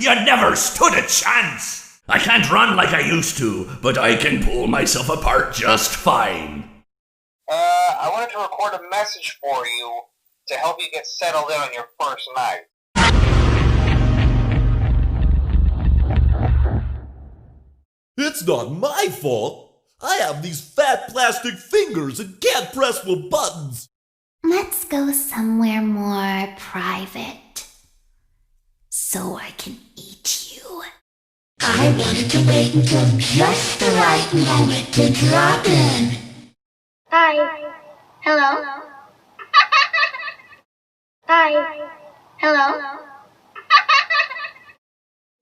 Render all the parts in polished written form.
You never stood a chance! I can't run like I used to, but I can pull myself apart just fine. I wanted to record a message for you to help you get settled in on your first night. It's not my fault. I have these fat plastic fingers and can't press the buttons. Let's go somewhere more private, so I can eat you. I wanted to wait until just the right moment to drop in. Hi. Hello. Hi. Hello.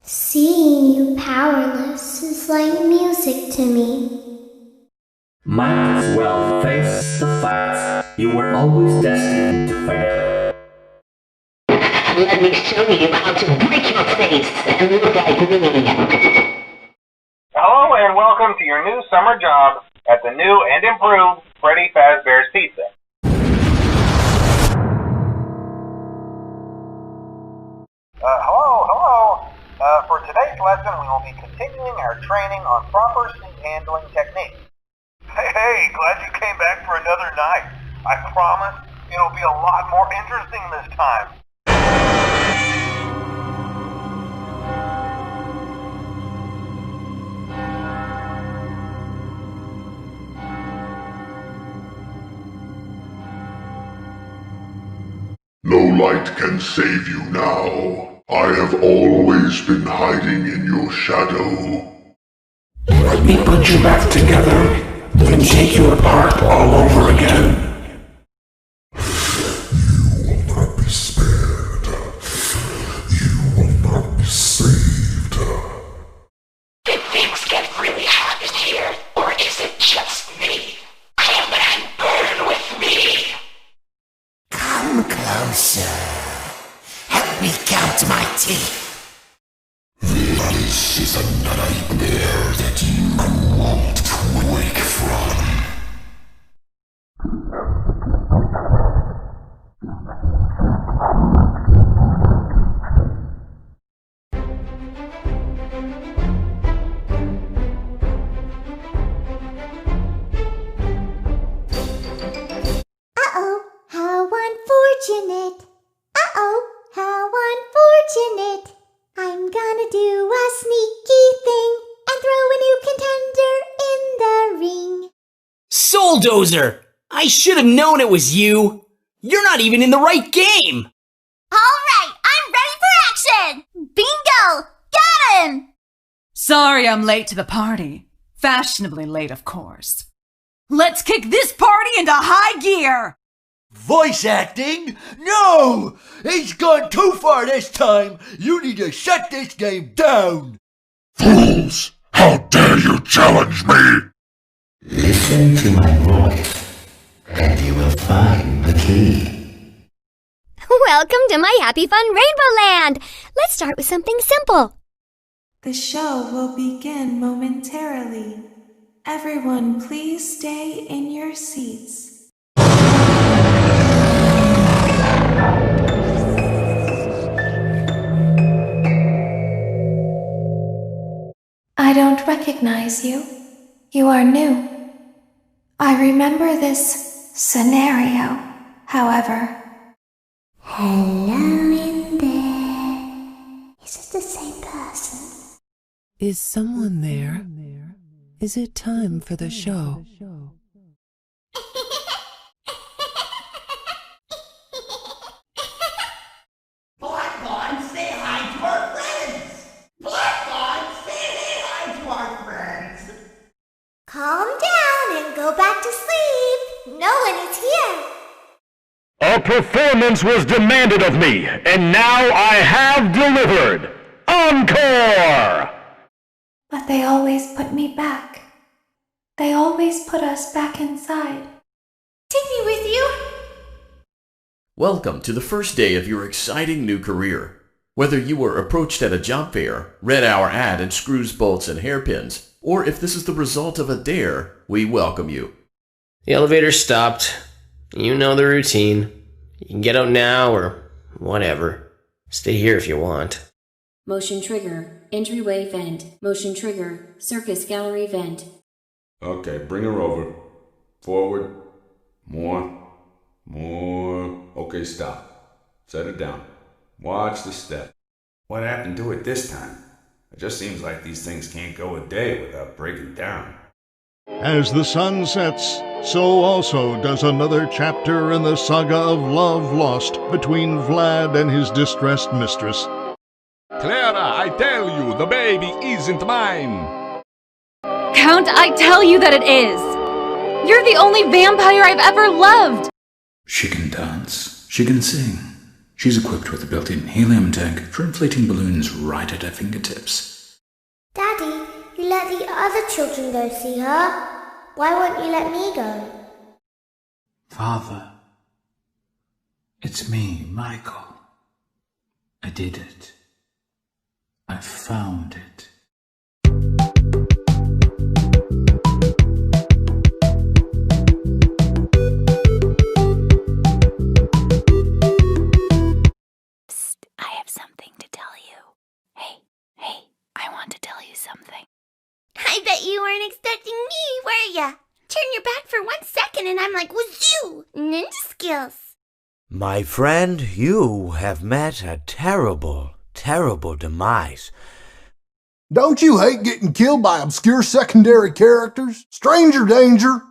Seeing you powerless is like music to me. Might as well face the facts. You were always destined to fail. Let me show you how to break your face and look like me. Hello and welcome to your new summer job at the new and improved Freddy Fazbear's Pizza. Hello. For today's lesson, we will be continuing our training on proper seat handling techniques. Hey, glad you came back for another night. I promise it'll be a lot more interesting this time. No light can save you now. I have always been hiding in your shadow. Let me put you back together, then take you apart all over again. You will not be spared. You will not be saved. Did things get really hot in here, or is it just me? Come and burn with me. Come closer. Help me count my teeth. This is a nightmare that you won't wake from. Uh-oh, how unfortunate. Uh-oh, how unfortunate. I'm gonna do a sneaky thing and throw a new contender in the ring. Souldozer! I should have known it was you! You're not even in the right game! Alright, I'm ready for action! Bingo! Got him! Sorry I'm late to the party. Fashionably late, of course. Let's kick this party into high gear! Voice acting? No! He's gone too far this time. You need to shut this game down. Fools! How dare you challenge me? Listen to my voice, and you will find the key. Welcome to my happy fun Rainbow Land! Let's start with something simple. The show will begin momentarily. Everyone, please stay in your seats. I don't recognize you. You are new. I remember this scenario, however. Hello in there. Is it the same person? Is someone there? Is it time for the show? Blackbond, say hi to our friends! Blackbond, say hi to our friends! Calm down and go back to sleep. No one is here. A performance was demanded of me, and now I have delivered! Encore! But they always put me back. They always put us back inside. Take me with you. Welcome to the first day of your exciting new career. Whether you were approached at a job fair, read our ad in screws, bolts, and hairpins, or if this is the result of a dare, we welcome you. The elevator stopped. You know the routine. You can get out now or whatever. Stay here if you want. Motion trigger. Entryway vent. Motion trigger. Circus gallery vent. Okay, bring her over. Forward. More. Okay, stop. Set it down. Watch the step. What happened to it this time? It just seems like these things can't go a day without breaking down. As the sun sets, so also does another chapter in the saga of love lost between Vlad and his distressed mistress. Clara, I tell you, the baby isn't mine! Count, I tell you that it is! You're the only vampire I've ever loved! She can dance. She can sing. She's equipped with a built-in helium tank for inflating balloons right at her fingertips. Daddy, you let the other children go see her. Why won't you let me go? Father, it's me, Michael. I did it. I found it. I have something to tell you. Hey, I want to tell you something. I bet you weren't expecting me, were ya? Turn your back for 1 second and I'm like, wazoo! Ninja skills. My friend, you have met a terrible, terrible demise. Don't you hate getting killed by obscure secondary characters? Stranger danger!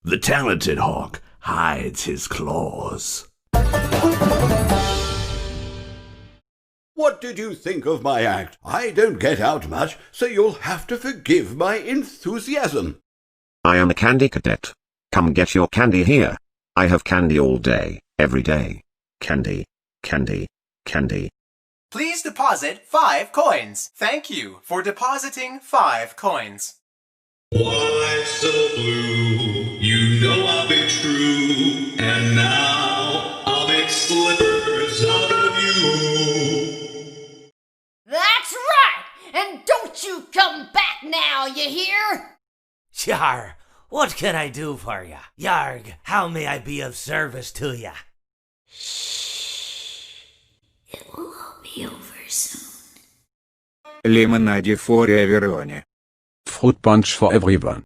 The talented hawk hides his claws. What did you think of my act? I don't get out much, so you'll have to forgive my enthusiasm. I am a candy cadet. Come get your candy here. I have candy all day, every day. Candy, candy, candy. Please deposit 5 coins. Thank you for depositing 5 coins. Why so blue? You know I'll be true. And now I'll make slippers out of you. That's right! And don't you come back now, you hear? Yar, what can I do for ya? Yarg, how may I be of service to ya? It will all be over soon. Lemonade for everyone. Fruit punch for everyone.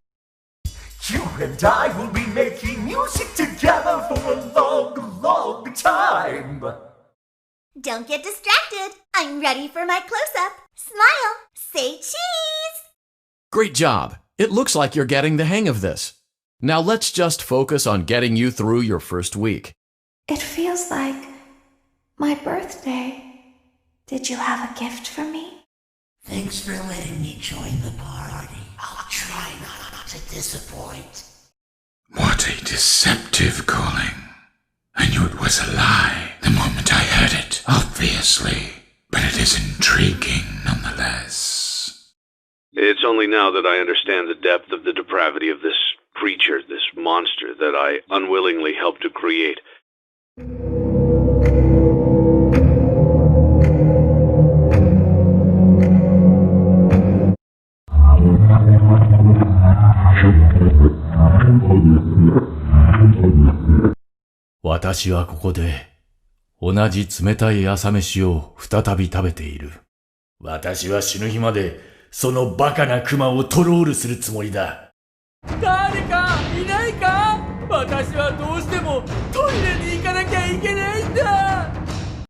You and I will be making music together for a long, long time. Don't get distracted. I'm ready for my close-up. Smile. Say cheese. Great job. It looks like you're getting the hang of this. Now let's just focus on getting you through your first week. It feels like my birthday. Did you have a gift for me? Thanks for letting me join the party. I'll try not to disappoint. What a deceptive calling. I knew it was a lie the moment I heard it, obviously. But it is intriguing nonetheless. It's only now that I understand the depth of the depravity of this creature, this monster that I unwillingly helped to create.私はここで同じ冷たい朝飯を再び食べている。私は死ぬ日までそのバカなクマをトロールするつもりだ。誰かいないか？私はどうしてもトイレに行か